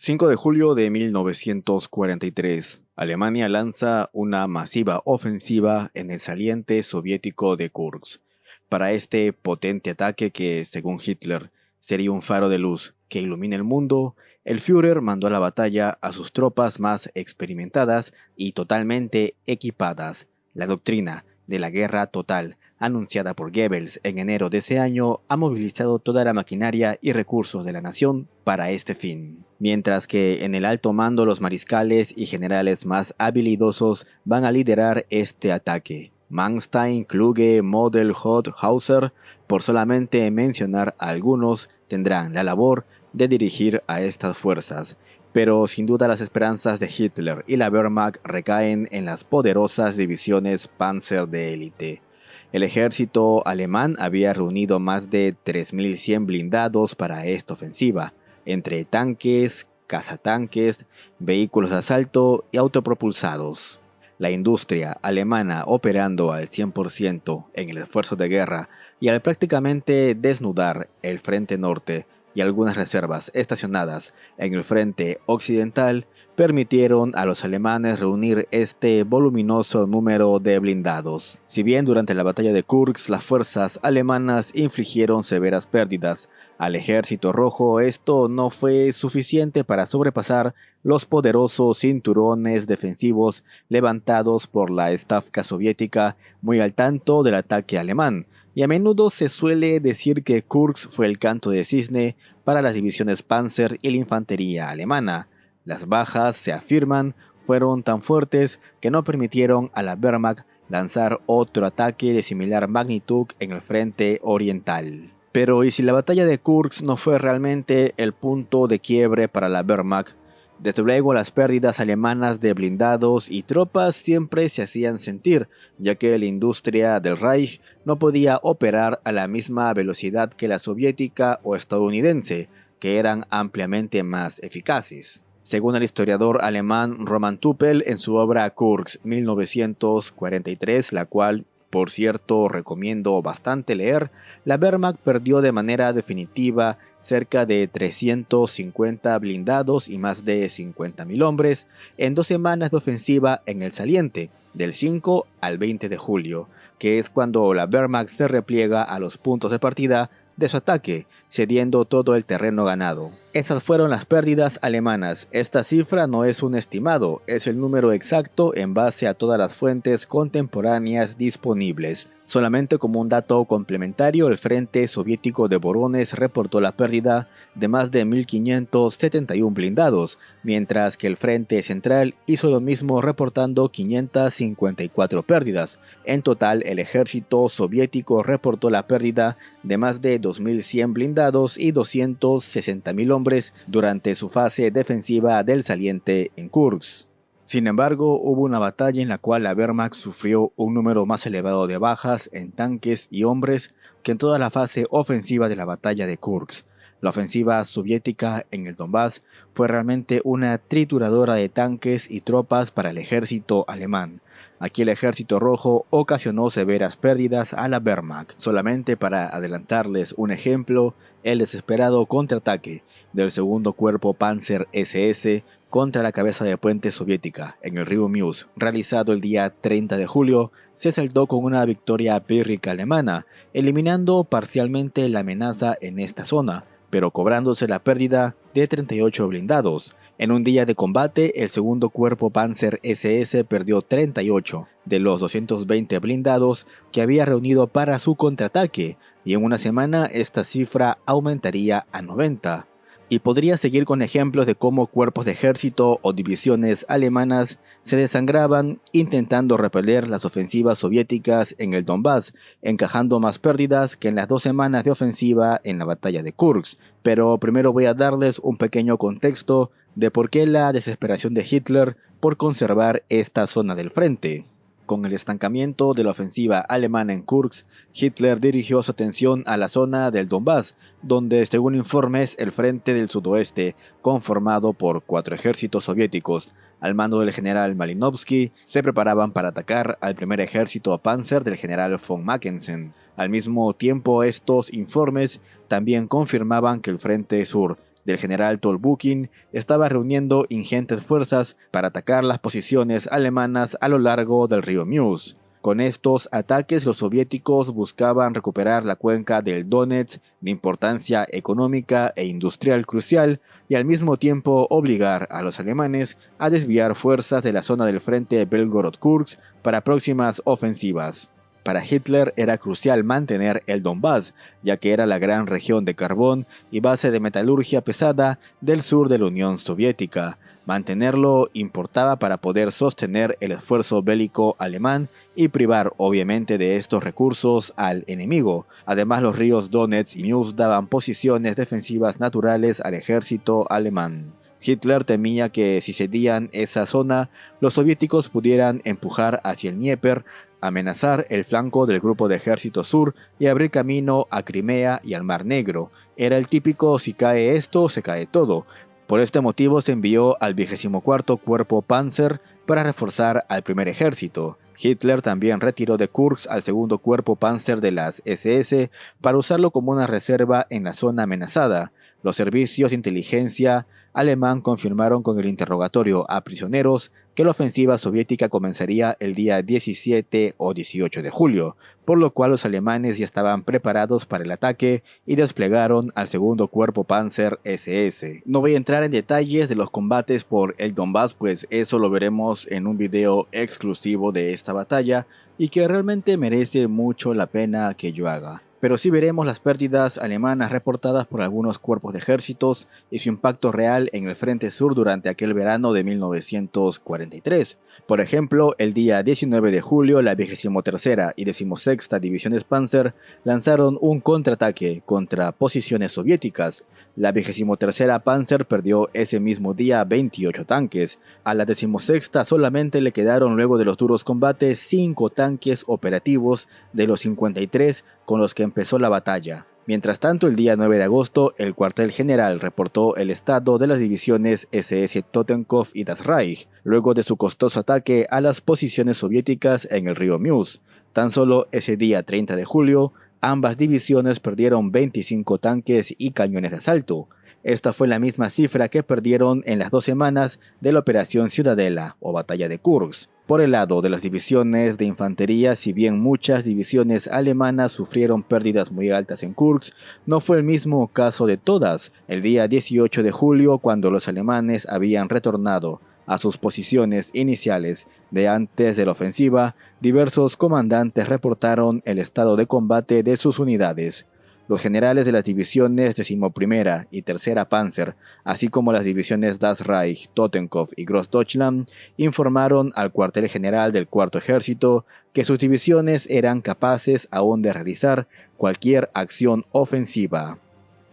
5 de julio de 1943, Alemania lanza una masiva ofensiva en el saliente soviético de Kursk. Para este potente ataque que, según Hitler, sería un faro de luz que ilumina el mundo, el Führer mandó a la batalla a sus tropas más experimentadas y totalmente equipadas. La doctrina de la guerra total, anunciada por Goebbels en enero de ese año, ha movilizado toda la maquinaria y recursos de la nación para este fin. Mientras que en el alto mando los mariscales y generales más habilidosos van a liderar este ataque. Manstein, Kluge, Model, Hoth, Hauser, por solamente mencionar a algunos, tendrán la labor de dirigir a estas fuerzas. Pero sin duda las esperanzas de Hitler y la Wehrmacht recaen en las poderosas divisiones Panzer de élite. El ejército alemán había reunido más de 3.100 blindados para esta ofensiva, entre tanques, cazatanques, vehículos de asalto y autopropulsados. La industria alemana, operando al 100% en el esfuerzo de guerra y al prácticamente desnudar el frente norte y algunas reservas estacionadas en el frente occidental, permitieron a los alemanes reunir este voluminoso número de blindados. Si bien durante la batalla de Kursk las fuerzas alemanas infligieron severas pérdidas al ejército rojo, esto no fue suficiente para sobrepasar los poderosos cinturones defensivos levantados por la Stavka soviética, muy al tanto del ataque alemán, y a menudo se suele decir que Kursk fue el canto de cisne para las divisiones Panzer y la infantería alemana. Las bajas, se afirman, fueron tan fuertes que no permitieron a la Wehrmacht lanzar otro ataque de similar magnitud en el frente oriental. Pero ¿y si la batalla de Kursk no fue realmente el punto de quiebre para la Wehrmacht? Desde luego las pérdidas alemanas de blindados y tropas siempre se hacían sentir, ya que la industria del Reich no podía operar a la misma velocidad que la soviética o estadounidense, que eran ampliamente más eficaces. Según el historiador alemán Roman Tuppel en su obra Kursk 1943, la cual por cierto recomiendo bastante leer, la Wehrmacht perdió de manera definitiva cerca de 350 blindados y más de 50.000 hombres en 2 semanas de ofensiva en el saliente, del 5 al 20 de julio, que es cuando la Wehrmacht se repliega a los puntos de partida de su ataque, cediendo todo el terreno ganado. Esas fueron las pérdidas alemanas. Esta cifra no es un estimado, es el número exacto en base a todas las fuentes contemporáneas disponibles. Solamente como un dato complementario, el frente soviético de Voronezh reportó la pérdida de más de 1.571 blindados, mientras que el frente central hizo lo mismo reportando 554 pérdidas. En total, el ejército soviético reportó la pérdida de más de 2.100 blindados y 260.000 hombres durante su fase defensiva del saliente en Kursk. Sin embargo, hubo una batalla en la cual la Wehrmacht sufrió un número más elevado de bajas en tanques y hombres que en toda la fase ofensiva de la batalla de Kursk. La ofensiva soviética en el Donbass fue realmente una trituradora de tanques y tropas para el ejército alemán. Aquí el ejército rojo ocasionó severas pérdidas a la Wehrmacht. Solamente para adelantarles un ejemplo, el desesperado contraataque del segundo cuerpo Panzer SS contra la cabeza de puente soviética en el río Meuse, realizado el día 30 de julio, se saldó con una victoria pírrica alemana, eliminando parcialmente la amenaza en esta zona, pero cobrándose la pérdida de 38 blindados. En un día de combate, el segundo cuerpo Panzer SS perdió 38 de los 220 blindados que había reunido para su contraataque, y en una semana esta cifra aumentaría a 90. Y podría seguir con ejemplos de cómo cuerpos de ejército o divisiones alemanas se desangraban intentando repeler las ofensivas soviéticas en el Donbass, encajando más pérdidas que en las 2 semanas de ofensiva en la batalla de Kursk. Pero primero voy a darles un pequeño contexto de por qué la desesperación de Hitler por conservar esta zona del frente. Con el estancamiento de la ofensiva alemana en Kursk, Hitler dirigió su atención a la zona del Donbass, donde, según informes, el frente del sudoeste, conformado por 4 ejércitos soviéticos, al mando del general Malinovsky, se preparaban para atacar al primer ejército Panzer del general von Mackensen. Al mismo tiempo, estos informes también confirmaban que el frente sur del general Tolbukin estaba reuniendo ingentes fuerzas para atacar las posiciones alemanas a lo largo del río Meuse. Con estos ataques los soviéticos buscaban recuperar la cuenca del Donets de importancia económica e industrial crucial y al mismo tiempo obligar a los alemanes a desviar fuerzas de la zona del frente Belgorod-Kursk para próximas ofensivas. Para Hitler era crucial mantener el Donbass, ya que era la gran región de carbón y base de metalurgia pesada del sur de la Unión Soviética. Mantenerlo importaba para poder sostener el esfuerzo bélico alemán y privar obviamente de estos recursos al enemigo. Además, los ríos Donets y Meuse daban posiciones defensivas naturales al ejército alemán. Hitler temía que si cedían esa zona, los soviéticos pudieran empujar hacia el Dnieper, amenazar el flanco del grupo de ejército sur y abrir camino a Crimea y al Mar Negro. Era el típico si cae esto, se cae todo. Por este motivo se envió al 24º Cuerpo Panzer para reforzar al primer ejército. Hitler también retiró de Kursk al segundo Cuerpo Panzer de las SS para usarlo como una reserva en la zona amenazada. Los servicios de inteligencia alemán confirmaron con el interrogatorio a prisioneros que la ofensiva soviética comenzaría el día 17 o 18 de julio, por lo cual los alemanes ya estaban preparados para el ataque y desplegaron al segundo Cuerpo Panzer SS. No voy a entrar en detalles de los combates por el Donbass, pues eso lo veremos en un video exclusivo de esta batalla y que realmente merece mucho la pena que yo haga. Pero sí veremos las pérdidas alemanas reportadas por algunos cuerpos de ejércitos y su impacto real en el frente sur durante aquel verano de 1943. Por ejemplo, el día 19 de julio, la 23ª y 16ª Divisiones Panzer lanzaron un contraataque contra posiciones soviéticas. La 23ª Panzer perdió ese mismo día 28 tanques. A la 16ª solamente le quedaron luego de los duros combates 5 tanques operativos de los 53 con los que empezó la batalla. Mientras tanto, el día 9 de agosto, el cuartel general reportó el estado de las divisiones SS Totenkopf y Das Reich, luego de su costoso ataque a las posiciones soviéticas en el río Meuse. Tan solo ese día 30 de julio, ambas divisiones perdieron 25 tanques y cañones de asalto. Esta fue la misma cifra que perdieron en las 2 semanas de la Operación Ciudadela o Batalla de Kursk. Por el lado de las divisiones de infantería, si bien muchas divisiones alemanas sufrieron pérdidas muy altas en Kursk, no fue el mismo caso de todas. El día 18 de julio, cuando los alemanes habían retornado a sus posiciones iniciales de antes de la ofensiva, diversos comandantes reportaron el estado de combate de sus unidades. Los generales de las divisiones 11ª y 3ª Panzer, así como las divisiones Das Reich, Totenkopf y Großdeutschland, informaron al cuartel general del Cuarto Ejército que sus divisiones eran capaces aún de realizar cualquier acción ofensiva.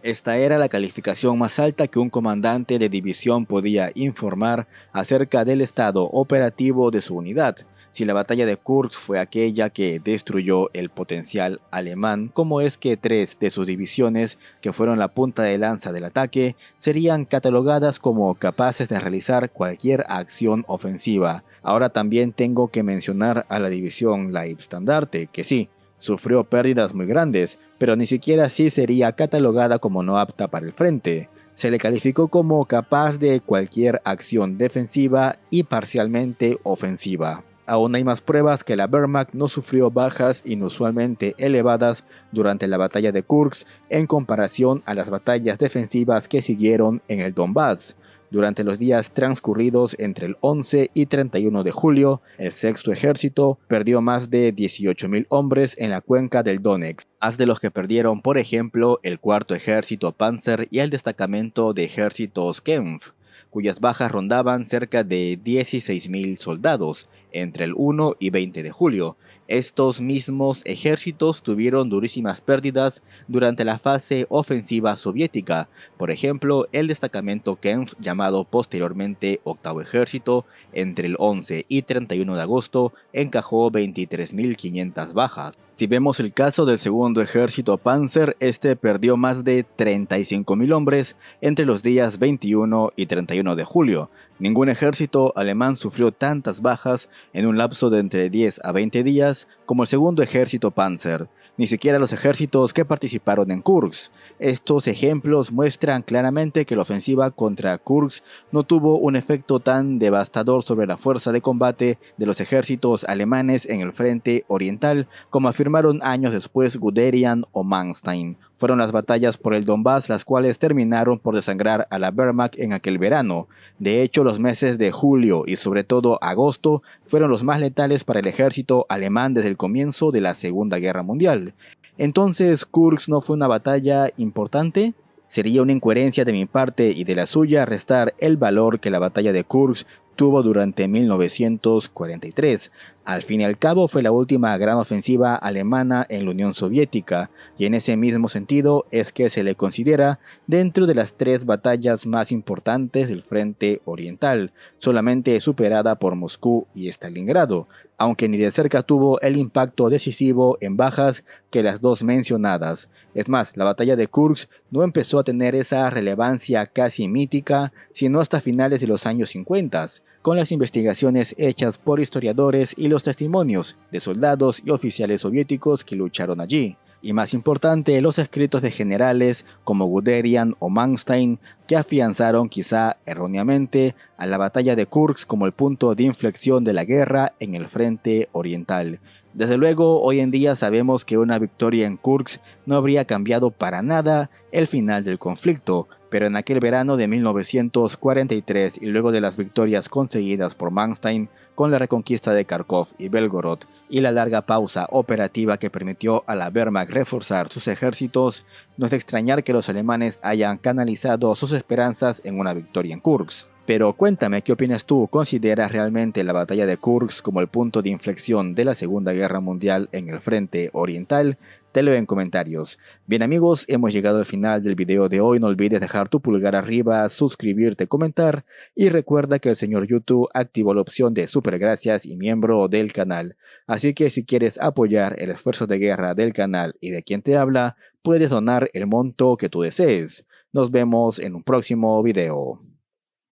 Esta era la calificación más alta que un comandante de división podía informar acerca del estado operativo de su unidad. Si la batalla de Kursk fue aquella que destruyó el potencial alemán, ¿cómo es que 3 de sus divisiones, que fueron la punta de lanza del ataque, serían catalogadas como capaces de realizar cualquier acción ofensiva? Ahora también tengo que mencionar a la división Leibstandarte, que sí, sufrió pérdidas muy grandes, pero ni siquiera así sería catalogada como no apta para el frente. Se le calificó como capaz de cualquier acción defensiva y parcialmente ofensiva. Aún hay más pruebas que la Wehrmacht no sufrió bajas inusualmente elevadas durante la batalla de Kursk en comparación a las batallas defensivas que siguieron en el Donbass. Durante los días transcurridos entre el 11 y 31 de julio, el Sexto Ejército perdió más de 18.000 hombres en la cuenca del Donetsk, más de los que perdieron, por ejemplo, el Cuarto Ejército Panzer y el destacamento de ejércitos Kempf, cuyas bajas rondaban cerca de 16.000 soldados entre el 1 y 20 de julio. Estos mismos ejércitos tuvieron durísimas pérdidas durante la fase ofensiva soviética. Por ejemplo, el destacamento Kempf, llamado posteriormente Octavo Ejército, entre el 11 y 31 de agosto, encajó 23.500 bajas. Si vemos el caso del segundo ejército Panzer, este perdió más de 35.000 hombres entre los días 21 y 31 de julio. Ningún ejército alemán sufrió tantas bajas en un lapso de entre 10 a 20 días como el segundo ejército Panzer. ni siquiera los ejércitos que participaron en Kursk. Estos ejemplos muestran claramente que la ofensiva contra Kursk no tuvo un efecto tan devastador sobre la fuerza de combate de los ejércitos alemanes en el frente oriental como afirmaron años después Guderian o Manstein. Fueron las batallas por el Donbass las cuales terminaron por desangrar a la Wehrmacht en aquel verano. De hecho, los meses de julio y sobre todo agosto fueron los más letales para el ejército alemán desde el comienzo de la Segunda Guerra Mundial. Entonces, ¿Kursk no fue una batalla importante? Sería una incoherencia de mi parte y de la suya restar el valor que la batalla de Kursk tuvo durante 1943. Al fin y al cabo fue la última gran ofensiva alemana en la Unión Soviética, y en ese mismo sentido es que se le considera dentro de las tres batallas más importantes del frente oriental, solamente superada por Moscú y Stalingrado, aunque ni de cerca tuvo el impacto decisivo en bajas que las dos mencionadas. Es más, la batalla de Kursk no empezó a tener esa relevancia casi mítica, sino hasta finales de los años 50, con las investigaciones hechas por historiadores y los testimonios de soldados y oficiales soviéticos que lucharon allí. Y más importante, los escritos de generales como Guderian o Manstein que afianzaron quizá erróneamente a la batalla de Kursk como el punto de inflexión de la guerra en el frente oriental. Desde luego, hoy en día sabemos que una victoria en Kursk no habría cambiado para nada el final del conflicto, pero en aquel verano de 1943 y luego de las victorias conseguidas por Manstein con la reconquista de Kharkov y Belgorod y la larga pausa operativa que permitió a la Wehrmacht reforzar sus ejércitos, no es de extrañar que los alemanes hayan canalizado sus esperanzas en una victoria en Kursk. Pero cuéntame, ¿qué opinas tú? ¿Consideras realmente la batalla de Kursk como el punto de inflexión de la Segunda Guerra Mundial en el frente oriental? Te leo en comentarios. Bien amigos, hemos llegado al final del video de hoy. No olvides dejar tu pulgar arriba, suscribirte, comentar y recuerda que el señor YouTube activó la opción de super gracias y miembro del canal. Así que si quieres apoyar el esfuerzo de guerra del canal y de quien te habla, puedes donar el monto que tú desees. Nos vemos en un próximo video.